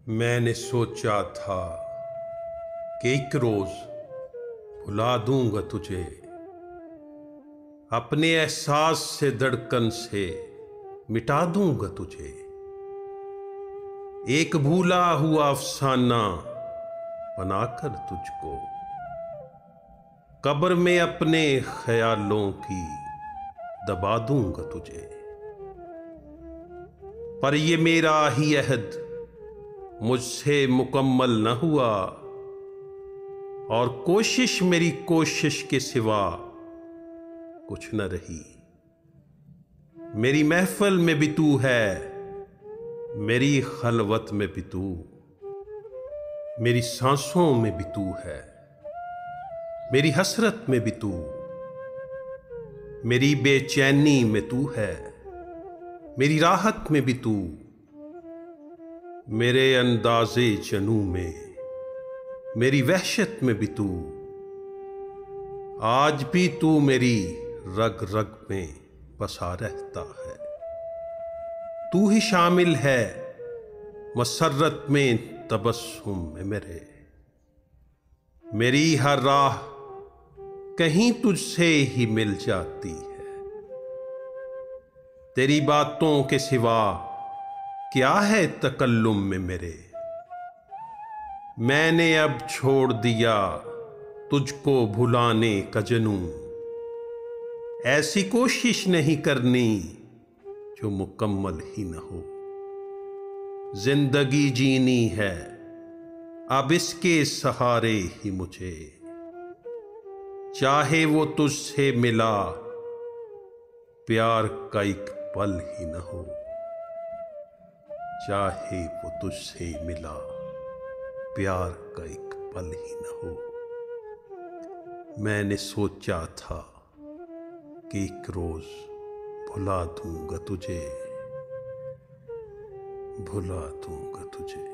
मैंने सोचा था कि एक रोज भुला दूंगा तुझे, अपने एहसास से धड़कन से मिटा दूंगा तुझे। एक भूला हुआ अफसाना बनाकर तुझको कब्र में अपने ख्यालों की दबा दूंगा तुझे। पर ये मेरा ही अहद मुझसे मुकम्मल न हुआ, और कोशिश मेरी कोशिश के सिवा कुछ न रही। मेरी महफिल में भी तू है, मेरी खलवत में भी तू, मेरी सांसों में भी तू है, मेरी हसरत में भी तू, मेरी बेचैनी में तू है, मेरी राहत में भी तू, मेरे अंदाज़े जनू में, मेरी वहशत में भी तू। आज भी तू मेरी रग रग में बसा रहता है। तू ही शामिल है मसर्रत में, तबस्सुम में मेरे। मेरी हर राह कहीं तुझसे ही मिल जाती है। तेरी बातों के सिवा क्या है तकल्लुम में मेरे। मैंने अब छोड़ दिया तुझको भुलाने का जनू। ऐसी कोशिश नहीं करनी जो मुकम्मल ही न हो। जिंदगी जीनी है अब इसके सहारे ही मुझे, चाहे वो तुझसे मिला प्यार का एक पल ही न हो। चाहे वो तुझसे मिला प्यार का एक पल ही न हो। मैंने सोचा था कि एक रोज भुला दूंगा तुझे, भुला दूंगा तुझे।